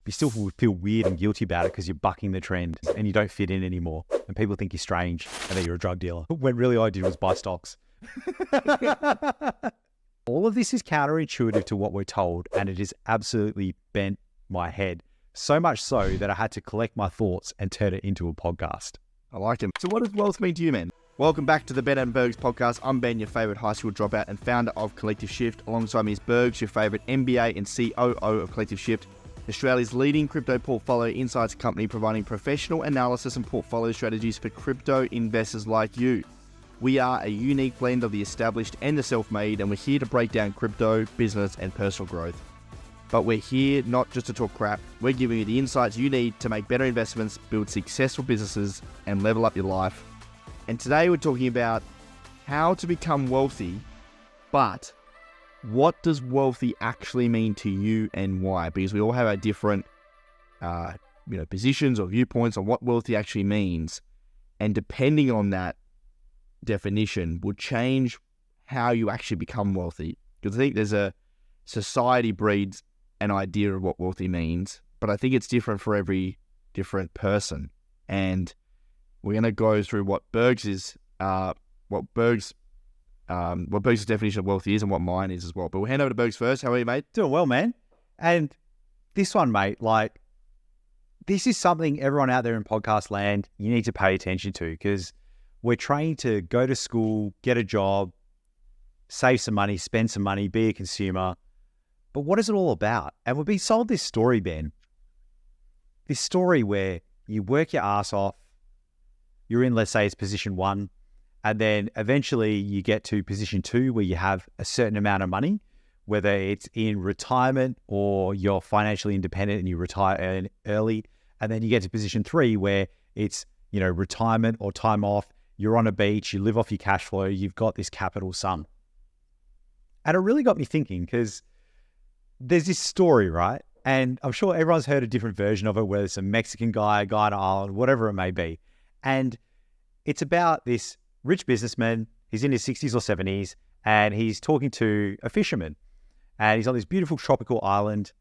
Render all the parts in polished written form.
you still feel weird and guilty about it because you're bucking the trend and you don't fit in anymore. And people think you're strange and that you're a drug dealer. When really all I did was buy stocks. All of this is counterintuitive to what we're told, and it has absolutely bent my head. So much so that I had to collect my thoughts and turn it into a podcast. I like him. So what does wealth mean to you, man? Welcome back to the Ben and Bergs podcast. I'm Ben, your favourite high school dropout and founder of Collective Shift. Alongside me is Bergs, your favourite MBA and COO of Collective Shift, Australia's leading crypto portfolio insights company providing professional analysis and portfolio strategies for crypto investors like you. We are a unique blend of the established and the self-made, and we're here to break down crypto, business, and personal growth. But we're here not just to talk crap. We're giving you the insights you need to make better investments, build successful businesses, and level up your life. And today we're talking about how to become wealthy, but what does wealthy actually mean to you and why? Because we all have our different positions or viewpoints on what wealthy actually means. And depending on that definition will change how you actually become wealthy. Because I think there's a society breeds an idea of what wealthy means, but I think it's different for every different person. And we're going to go through what Bergs' definition of wealthy is and what mine is as well. But we'll hand over to Bergs first. How are you, mate? Doing well, man. And this one, mate, this is something everyone out there in podcast land, you need to pay attention to, because we're trained to go to school, get a job, save some money, spend some money, be a consumer. But what is it all about? And we've been sold this story, Ben. This story where you work your ass off, you're in, let's say it's position 1, and then eventually you get to position 2 where you have a certain amount of money, whether it's in retirement or you're financially independent and you retire early. And then you get to position 3 where it's, retirement or time off. You're on a beach, you live off your cash flow, you've got this capital sum. And it really got me thinking, because there's this story, right? And I'm sure everyone's heard a different version of it, whether it's a Mexican guy, a guy on an island, whatever it may be. And it's about this rich businessman. He's in his 60s or 70s, and he's talking to a fisherman. And he's on this beautiful tropical island.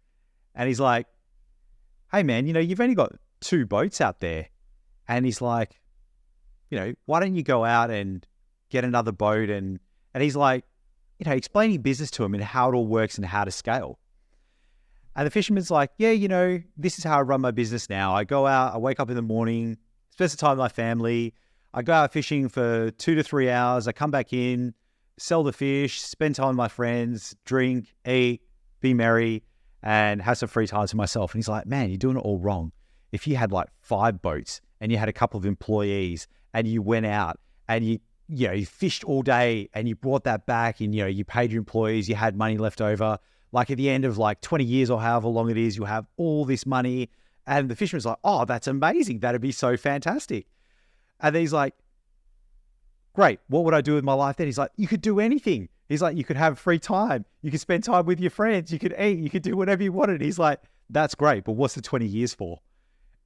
And he's like, hey, man, you've only got 2 boats out there. And he's like, why don't you go out and get another boat? And he's like, explaining business to him and how it all works and how to scale. And the fisherman's like, yeah, this is how I run my business now. I go out, I wake up in the morning, spend some time with my family. I go out fishing for 2 to 3 hours. I come back in, sell the fish, spend time with my friends, drink, eat, be merry, and have some free time to myself. And he's like, man, you're doing it all wrong. If you had 5 boats and you had a couple of employees and you went out and you fished all day and you brought that back and, you paid your employees, you had money left over. At the end of 20 years or however long it is, you'll have all this money. And the fisherman's like, oh, that's amazing. That'd be so fantastic. And then he's like, great. What would I do with my life then? He's like, you could do anything. He's like, you could have free time. You could spend time with your friends. You could eat. You could do whatever you wanted. He's like, that's great. But what's the 20 years for?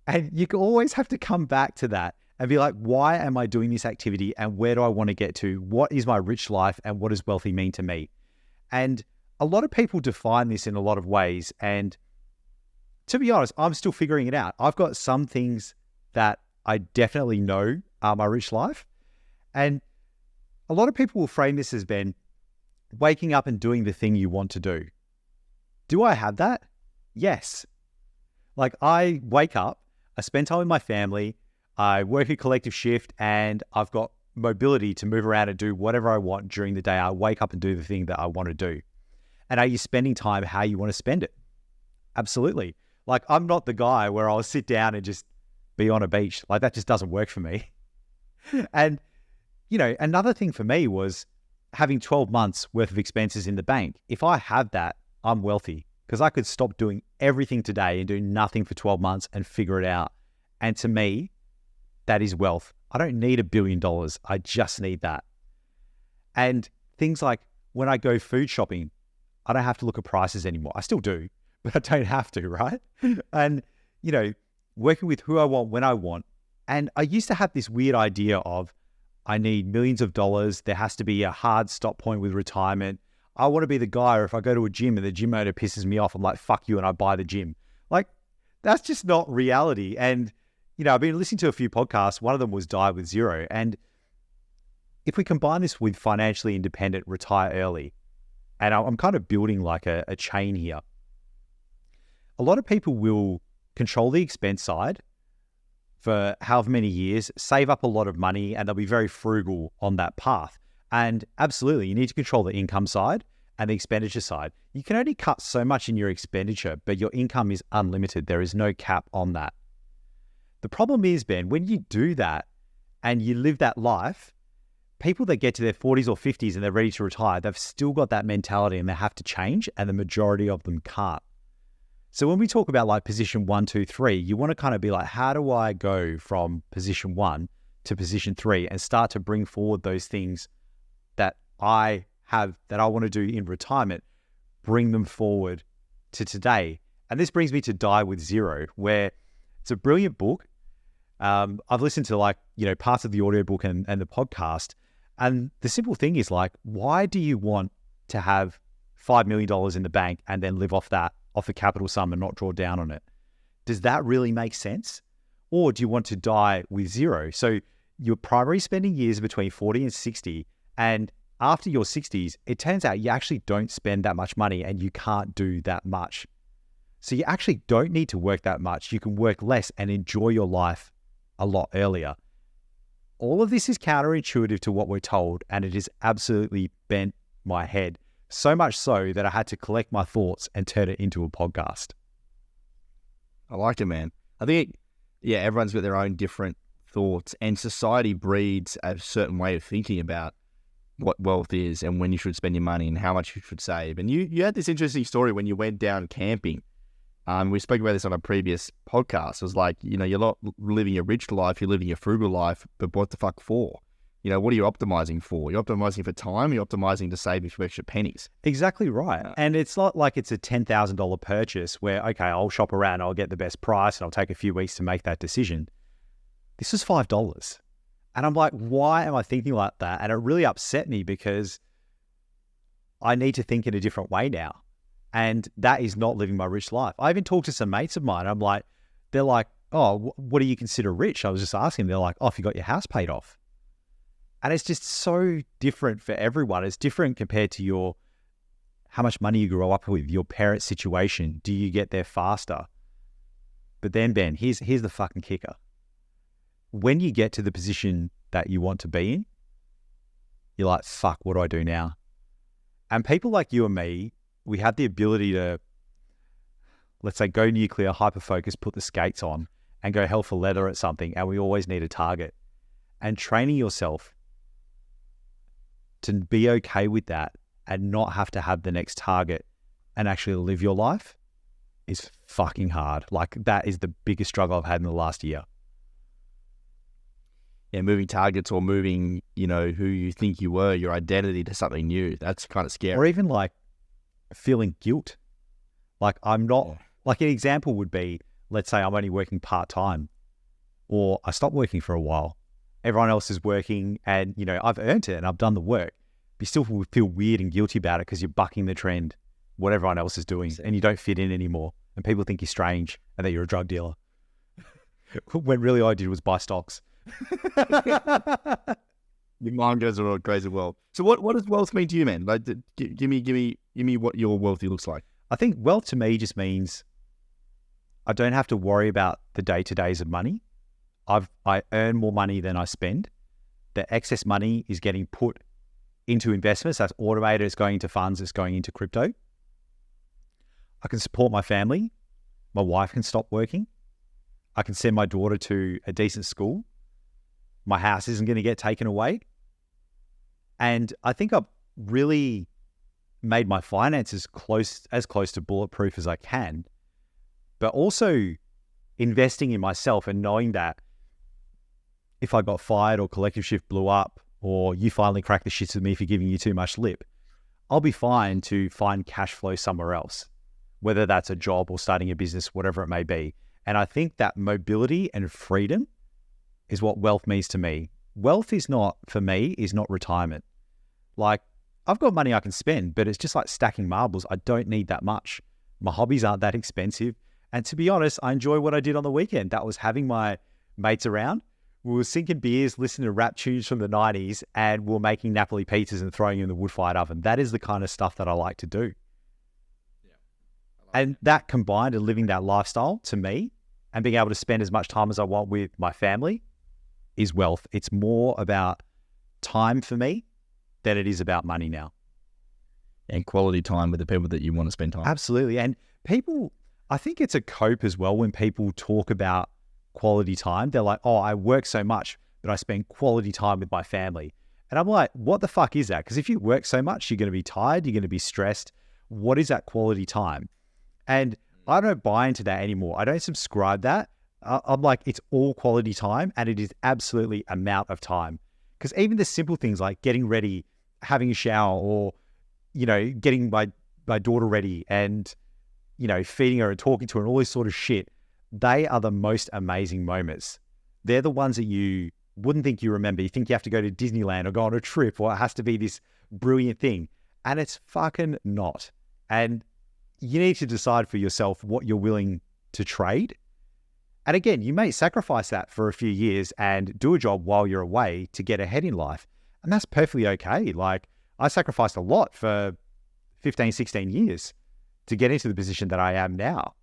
And you always have to come back to that and be like, why am I doing this activity and where do I want to get to? What is my rich life and what does wealthy mean to me? And a lot of people define this in a lot of ways. And to be honest, I'm still figuring it out. I've got some things that I definitely know are my rich life. And a lot of people will frame this as, Ben, waking up and doing the thing you want to do. Do I have that? Yes. I wake up, I spend time with my family, I work a collective shift, and I've got mobility to move around and do whatever I want during the day. I wake up and do the thing that I want to do. And are you spending time how you want to spend it? Absolutely. I'm not the guy where I'll sit down and just be on a beach. That just doesn't work for me. And, another thing for me was having 12 months worth of expenses in the bank. If I have that, I'm wealthy, because I could stop doing everything today and do nothing for 12 months and figure it out. And to me, that is wealth. I don't need $1 billion. I just need that. And things like when I go food shopping, I don't have to look at prices anymore. I still do, but I don't have to, right? And, working with who I want, when I want. And I used to have this weird idea of, I need millions of dollars. There has to be a hard stop point with retirement. I want to be the guy, or if I go to a gym and the gym owner pisses me off, I'm like, fuck you, and I buy the gym. That's just not reality. And, I've been listening to a few podcasts. One of them was Die with Zero. And if we combine this with financially independent, retire early, and I'm kind of building like a chain here, a lot of people will control the expense side for however many years, save up a lot of money, and they'll be very frugal on that path. And absolutely, you need to control the income side and the expenditure side. You can only cut so much in your expenditure, but your income is unlimited. There is no cap on that. The problem is, Ben, when you do that and you live that life, people that get to their 40s or 50s and they're ready to retire, they've still got that mentality and they have to change, and the majority of them can't. So when we talk about like position 1, 2, 3, you want to kind of be like, how do I go from position 1 to position 3 and start to bring forward those things that I have, that I want to do in retirement, bring them forward to today. And this brings me to Die with Zero, where it's a brilliant book. I've listened to parts of the audiobook and the podcast. And the simple thing is like, why do you want to have $5 million in the bank and then live off the capital sum and not draw down on it? Does that really make sense? Or do you want to die with zero? So your primary spending years are between 40 and 60. And after your 60s, it turns out you actually don't spend that much money and you can't do that much. So you actually don't need to work that much. You can work less and enjoy your life a lot earlier. All of this is counterintuitive to what we're told, and it has absolutely bent my head. So much so that I had to collect my thoughts and turn it into a podcast. I like it, man. I think, everyone's got their own different thoughts, and society breeds a certain way of thinking about what wealth is and when you should spend your money and how much you should save. And you had this interesting story when you went down camping. We spoke about this on a previous podcast. It was like, you're not living a rich life, you're living a frugal life, but what the fuck for? What are you optimizing for? You're optimizing for time, you're optimizing to save a few extra pennies. Exactly right. And it's not like it's a $10,000 purchase where, okay, I'll shop around, I'll get the best price, and I'll take a few weeks to make that decision. This is $5. And I'm like, why am I thinking like that? And it really upset me because I need to think in a different way now. And that is not living my rich life. I even talked to some mates of mine. They're like, oh, what do you consider rich? I was just asking. They're like, oh, if you got your house paid off. And it's just so different for everyone. It's different compared to how much money you grew up with, your parents' situation. Do you get there faster? But then, Ben, here's the fucking kicker. When you get to the position that you want to be in, you're like, fuck, what do I do now? And people like you and me, we have the ability to, let's say, go nuclear, hyper-focus, put the skates on, and go hell for leather at something, and we always need a target. And training yourself to be okay with that and not have to have the next target and actually live your life is fucking hard. Like, that is the biggest struggle I've had in the last year. Yeah, moving targets or moving, who you think you were, your identity to something new. That's kind of scary. Or even like feeling guilt. Like I'm not, like an example would be, let's say I'm only working part-time, or I stopped working for a while. Everyone else is working and, I've earned it and I've done the work. But you still feel weird and guilty about it because you're bucking the trend, what everyone else is doing, and you don't fit in anymore. And people think you're strange and that you're a drug dealer. When really all I did was buy stocks. Your mind goes around crazy world. So what does wealth mean to you, man? Like, give me what your wealthy looks like. I think wealth to me just means I don't have to worry about the day-to-days of money. I earn more money than I spend. The excess money is getting put into investments. That's automated. It's going into funds. It's going into crypto. I can support my family. My wife can stop working. I can send my daughter to a decent school. My house isn't going to get taken away. And I think I've really made my finances as close to bulletproof as I can, but also investing in myself and knowing that if I got fired or collective shift blew up or you finally crack the shits with me for giving you too much lip, I'll be fine to find cash flow somewhere else, whether that's a job or starting a business, whatever it may be. And I think that mobility and freedom is what wealth means to me. Wealth is not, for me, is not retirement. Like, I've got money I can spend, but it's just like stacking marbles. I don't need that much. My hobbies aren't that expensive. And to be honest, I enjoy what I did on the weekend. That was having my mates around. We were sinking beers, listening to rap tunes from the 90s, and we were making Napoli pizzas and throwing in the wood-fired oven. That is the kind of stuff that I like to do. And that combined and living that lifestyle, to me, and being able to spend as much time as I want with my family is wealth. It's more about time for me than it is about money now. And quality time with the people that you want to spend time. Absolutely. And people, I think it's a cope as well when people talk about quality time. They're like, oh, I work so much, but I spend quality time with my family. And I'm like, what the fuck is that? Because if you work so much, you're going to be tired, you're going to be stressed. What is that quality time? And I don't buy into that anymore. I don't subscribe that. I'm like, it's all quality time, and it is absolutely amount of time. Because even the simple things like getting ready, having a shower, or, you know, getting my daughter ready and, you know, feeding her and talking to her and all this sort of shit, they are the most amazing moments. They're the ones that you wouldn't think you remember. You think you have to go to Disneyland or go on a trip, or it has to be this brilliant thing. And it's fucking not. And you need to decide for yourself what you're willing to trade. And again, you may sacrifice that for a few years and do a job while you're away to get ahead in life. And that's perfectly okay. Like, I sacrificed a lot for 15, 16 years to get into the position that I am now.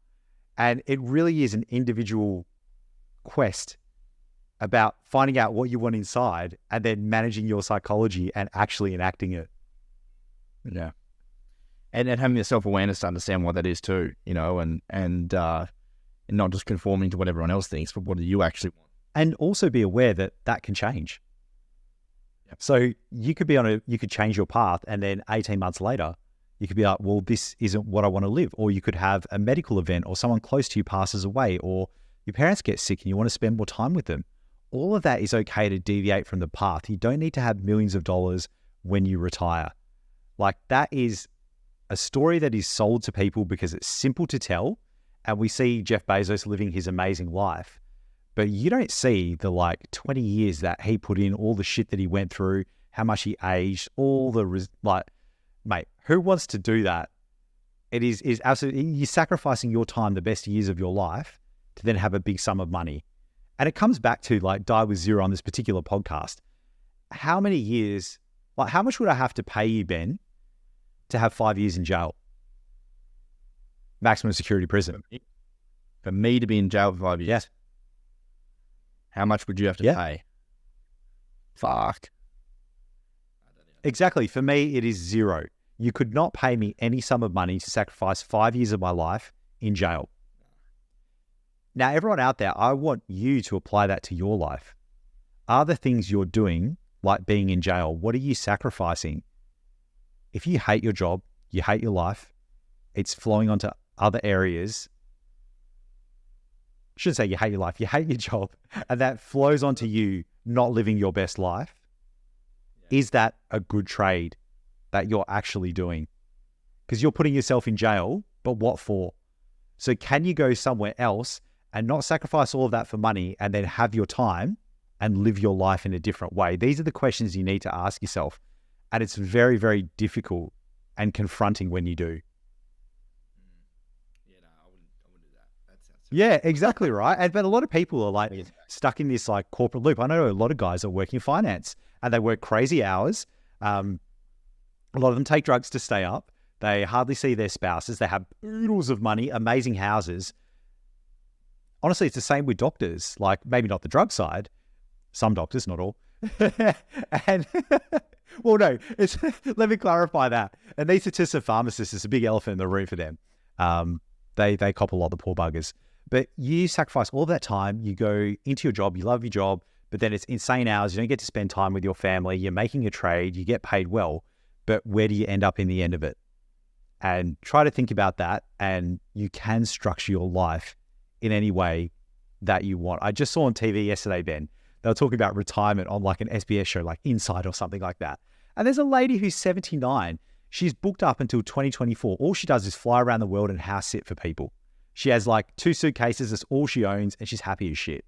And it really is an individual quest about finding out what you want inside and then managing your psychology and actually enacting it. Yeah. And having the self-awareness to understand what that is too, you know, and not just conforming to what everyone else thinks, but what do you actually want? And also be aware that that can change. Yep. So you could you could change your path, and then 18 months later, you could be like, well, this isn't what I want to live. Or you could have a medical event, or someone close to you passes away, or your parents get sick and you want to spend more time with them. All of that is okay to deviate from the path. You don't need to have millions of dollars when you retire. Like, that is a story that is sold to people because it's simple to tell. And we see Jeff Bezos living his amazing life, but you don't see the 20 years that he put in, all the shit that he went through, how much he aged, all the, mate, who wants to do that? It is absolutely, you're sacrificing your time, the best years of your life, to then have a big sum of money. And it comes back to Die with Zero on this particular podcast. How many years, how much would I have to pay you, Ben, to have 5 years in jail? Maximum security prison. For me to be in jail for 5 years? Yes. How much would you have to pay? Fuck. Exactly. For me, it is zero. You could not pay me any sum of money to sacrifice 5 years of my life in jail. Now, everyone out there, I want you to apply that to your life. Are the things you're doing, like being in jail, what are you sacrificing? If you hate your job, you hate your life, it's flowing onto other areas. I shouldn't say you hate your life, you hate your job, and that flows onto you not living your best life. Yeah. Is that a good trade that you're actually doing? Because you're putting yourself in jail, but what for? So can you go somewhere else and not sacrifice all of that for money and then have your time and live your life in a different way? These are the questions you need to ask yourself. And it's very, very difficult and confronting when you do. Yeah, no, I wouldn't do that. That sounds yeah, exactly right. But a lot of people are stuck in this corporate loop. I know a lot of guys are working finance and they work crazy hours. A lot of them take drugs to stay up. They hardly see their spouses. They have oodles of money, amazing houses. Honestly, it's the same with doctors. Maybe not the drug side. Some doctors, not all. And well, no, let me clarify that. Anaesthetist pharmacists is a big elephant in the room for them. They cop a lot, the poor buggers. But you sacrifice all of that time. You go into your job. You love your job, but then it's insane hours. You don't get to spend time with your family. You're making a trade. You get paid well, but where do you end up in the end of it? And try to think about that. And you can structure your life in any way that you want. I just saw on TV yesterday, Ben, they were talking about retirement on an SBS show, like Inside or something like that. And there's a lady who's 79. She's booked up until 2024. All she does is fly around the world and house sit for people. She has 2 suitcases. That's all she owns. And she's happy as shit.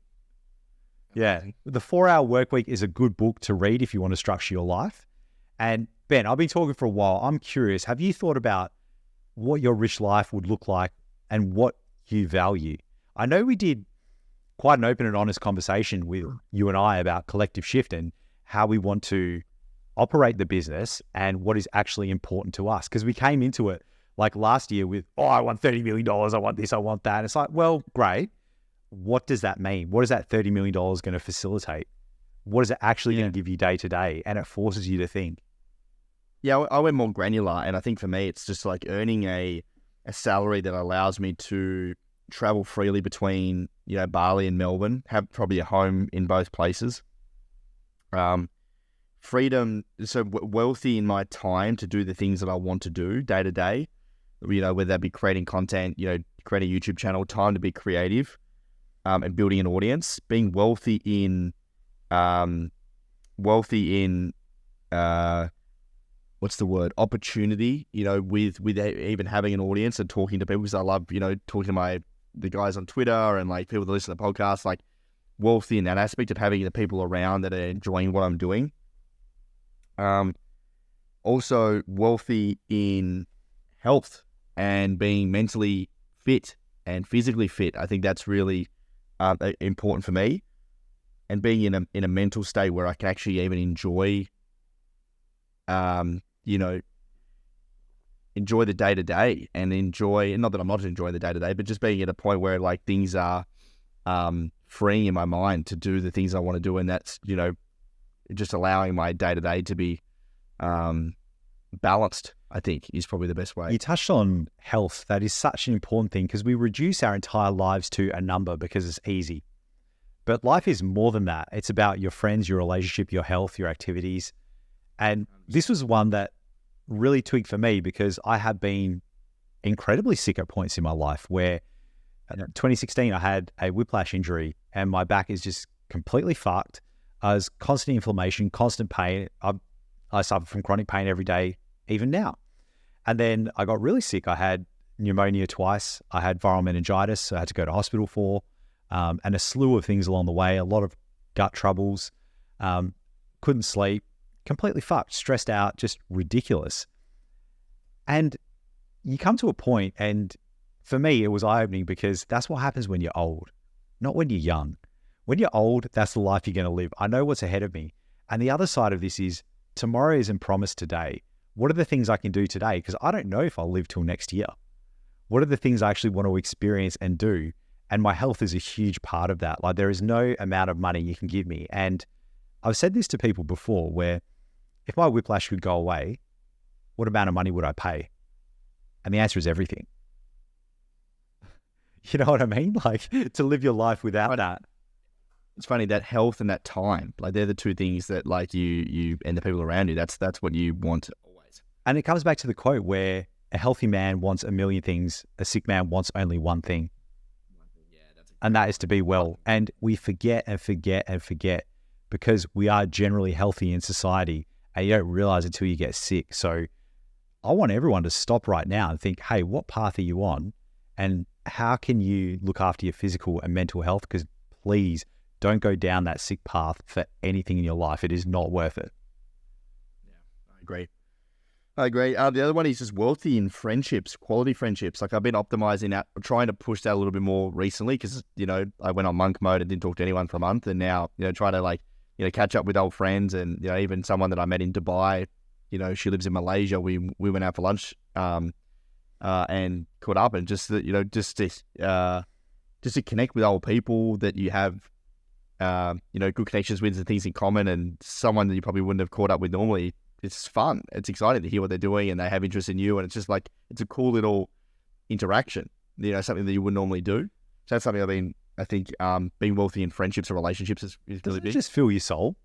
Yeah. The 4-Hour Workweek is a good book to read if you want to structure your life. And Ben, I've been talking for a while. I'm curious. Have you thought about what your rich life would look like and what you value. I know we did quite an open and honest conversation with you and I about collective shift and how we want to operate the business and what is actually important to us. Because we came into it like last year with, I want $30 million. I want this, I want that. And it's like, well, great. What does that mean? What is that $30 million going to facilitate? What is it actually going to give you day to day? And it forces you to think. Yeah, I went more granular. And I think for me, it's just like earning a salary that allows me to travel freely between, Bali and Melbourne, have probably a home in both places. Freedom, so wealthy in my time to do the things that I want to do day to day, whether that be creating content, create a YouTube channel, time to be creative, and building an audience, being wealthy in what's the word? Opportunity, with even having an audience and talking to people, because I love, talking to the guys on Twitter and like people that listen to podcasts, like wealthy in that aspect of having the people around that are enjoying what I'm doing. Also wealthy in health and being mentally fit and physically fit. I think that's really important for me, and being in a mental state where I can actually even enjoy the day to day and enjoy, not that I'm not enjoying the day to day, but just being at a point where like things are freeing in my mind to do the things I want to do. And that's, just allowing my day to day to be balanced, I think, is probably the best way. You touched on health. That is such an important thing because we reduce our entire lives to a number because it's easy. But life is more than that. It's about your friends, your relationship, your health, your activities. And this was one that really tweaked for me because I have been incredibly sick at points in my life where in 2016, I had a whiplash injury and my back is just completely fucked. I was constant inflammation, constant pain. I suffer from chronic pain every day, even now. And then I got really sick. I had pneumonia twice. I had viral meningitis, so I had to go to hospital for, and a slew of things along the way, a lot of gut troubles, couldn't sleep, completely fucked, stressed out, just ridiculous. And you come to a point, and for me, it was eye-opening because that's what happens when you're old, not when you're young. When you're old, that's the life you're going to live. I know what's ahead of me. And the other side of this is tomorrow isn't promised today. What are the things I can do today? Because I don't know if I'll live till next year. What are the things I actually want to experience and do? And my health is a huge part of that. Like there is no amount of money you can give me. And I've said this to people before where if my whiplash could go away, what amount of money would I pay? And the answer is everything. You know what I mean? Like to live your life without that. It's funny, that health and that time, like they're the two things that like you and the people around you, that's what you want always. And it comes back to the quote where a healthy man wants a million things, a sick man wants only one thing. And that is to be well. And we forget and forget and forget because we are generally healthy in society and you don't realize until you get sick. So I want everyone to stop right now and think, hey, what path are you on? And how can you look after your physical and mental health? Because please don't go down that sick path for anything in your life. It is not worth it. Yeah, I agree. The other one is just wealthy in friendships, quality friendships. Like I've been optimizing that, trying to push that a little bit more recently because, I went on monk mode and didn't talk to anyone for a month. And now, try to catch up with old friends and, even someone that I met in Dubai, she lives in Malaysia. We went out for lunch and caught up and just to connect with old people that you have, good connections with and things in common, and someone that you probably wouldn't have caught up with normally. It's fun. It's exciting to hear what they're doing and they have interest in you. And it's just like, it's a cool little interaction, something that you wouldn't normally do. So that's something I think being wealthy in friendships or relationships is really Doesn't big. it just fill your soul?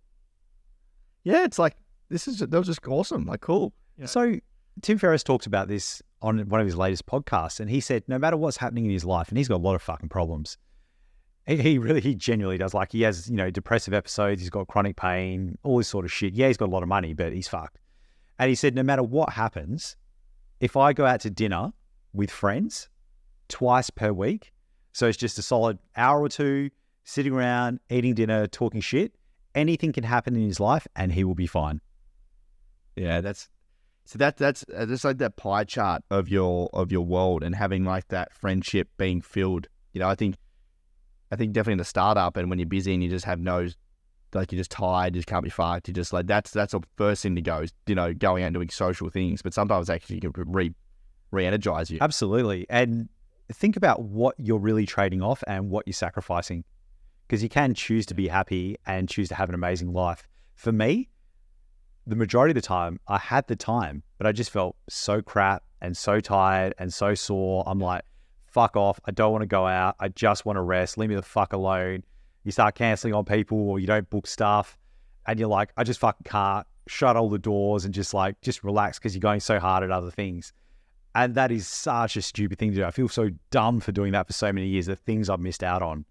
Yeah. It's like, that was just awesome. Like, cool. Yeah. So Tim Ferriss talked about this on one of his latest podcasts. And he said, no matter what's happening in his life, and he's got a lot of fucking problems. He genuinely does. Like he has, depressive episodes. He's got chronic pain, all this sort of shit. Yeah, he's got a lot of money, but he's fucked. And he said, no matter what happens, if I go out to dinner with friends twice per week, so it's just a solid hour or two, sitting around, eating dinner, talking shit, anything can happen in his life and he will be fine. Yeah, So that's just like that pie chart of your world, and having like that friendship being filled. I think definitely in the startup, and when you're busy and you just have no, like you're just tired, you just can't be fucked. You just like that's the first thing to go is going out and doing social things. But sometimes actually you can re-energize you. Absolutely, and think about what you're really trading off and what you're sacrificing, because you can choose to be happy and choose to have an amazing life. For me, the majority of the time, I had the time, but I just felt so crap and so tired and so sore. I'm like, fuck off. I don't want to go out. I just want to rest. Leave me the fuck alone. You start canceling on people, or you don't book stuff, and you're like, I just fucking can't. Shut all the doors and just relax, because you're going so hard at other things. And that is such a stupid thing to do. I feel so dumb for doing that for so many years, the things I've missed out on.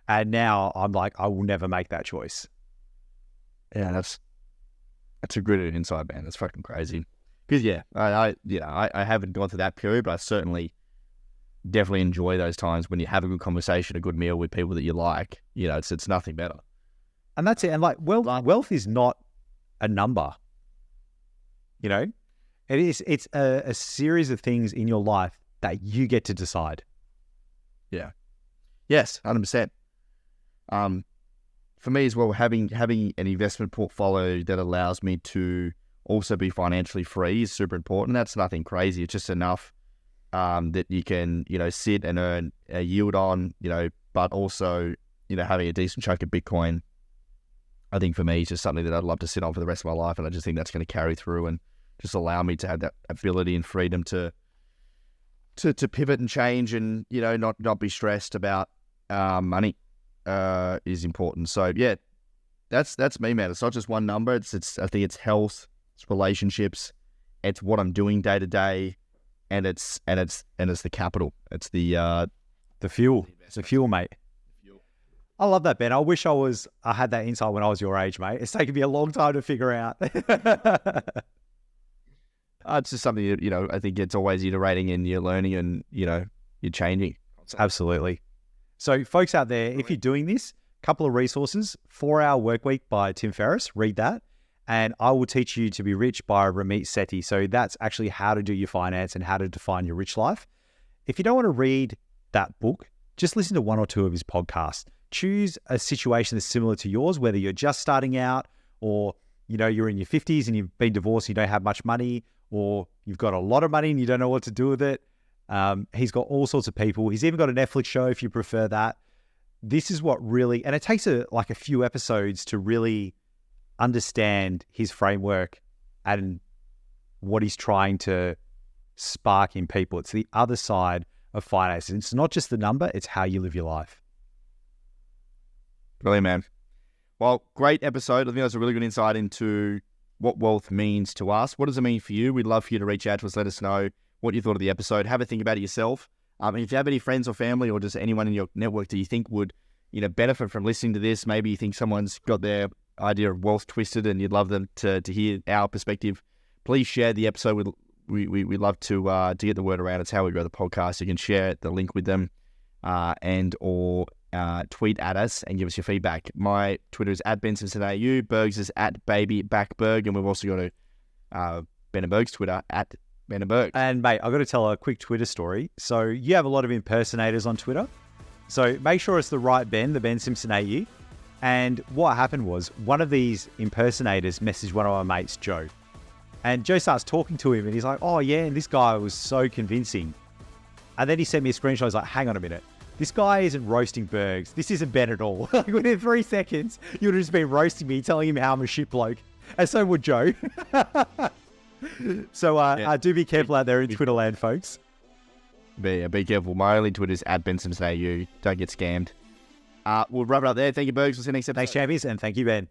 And now I'm like, I will never make that choice. Yeah, that's a good insight, man. That's fucking crazy. Because I haven't gone through that period, but I certainly definitely enjoy those times when you have a good conversation, a good meal with people that you like. It's nothing better. And that's it. And like wealth is not a number. It's a series of things in your life that you get to decide. Yeah. Yes, 100%. For me as well, having an investment portfolio that allows me to also be financially free is super important. That's nothing crazy. It's just enough that you can, sit and earn a yield on, but also, having a decent chunk of Bitcoin, I think for me is just something that I'd love to sit on for the rest of my life. And I just think that's going to carry through and just allow me to have that ability and freedom to pivot and change and, not be stressed about money. Is important. So yeah, that's me, man. It's not just one number. It's I think it's health, it's relationships, it's what I'm doing day to day, and it's the capital. It's the fuel. It's the fuel, mate. I love that, Ben. I wish I had that insight when I was your age, mate. It's taken me a long time to figure out. It's just something that, I think it's always iterating and you're learning and, you're changing. Absolutely. So folks out there, if you're doing this, couple of resources, 4-Hour Workweek by Tim Ferriss, read that. And I Will Teach You to Be Rich by Ramit Sethi. So that's actually how to do your finance and how to define your rich life. If you don't want to read that book, just listen to one or two of his podcasts. Choose a situation that's similar to yours, whether you're just starting out or, you're in your 50s and you've been divorced and you don't have much money, or you've got a lot of money and you don't know what to do with it. He's got all sorts of people. He's even got a Netflix show if you prefer that. This is what really, and it takes a few episodes to really understand his framework and what he's trying to spark in people. It's the other side of finances. It's not just the number, it's how you live your life. Brilliant, man. Well, great episode. I think that's a really good insight into what wealth means to us. What does it mean for you? We'd love for you to reach out to us, let us know what you thought of the episode. Have a think about it yourself. If you have any friends or family or just anyone in your network that you think would, benefit from listening to this, maybe you think someone's got their idea of wealth twisted and you'd love them to hear our perspective, please share the episode. We'd love to get the word around. It's how we grow the podcast. You can share the link with them and or tweet at us and give us your feedback. My Twitter is @BenSimpsonAU. Bergs is @BabyBackBerg. And we've also got a Ben and Berg's Twitter @Ben and Berg. And mate, I've got to tell a quick Twitter story. So you have a lot of impersonators on Twitter. So make sure it's the right Ben, the Ben Simpson AU. And what happened was one of these impersonators messaged one of my mates, Joe. And Joe starts talking to him and he's like, oh yeah, and this guy was so convincing. And then he sent me a screenshot. He's like, hang on a minute. This guy isn't roasting Bergs. This isn't Ben at all. Like within 3 seconds, you would have just been roasting me, telling him how I'm a shit bloke. And so would Joe. So do be careful out there in Twitter land, folks. Be careful. My only Twitter is @BenSimpsonAU. Don't get scammed. We'll wrap it up there. Thank you, Bergs. We'll see you next episode. Thanks, champions, and thank you, Ben.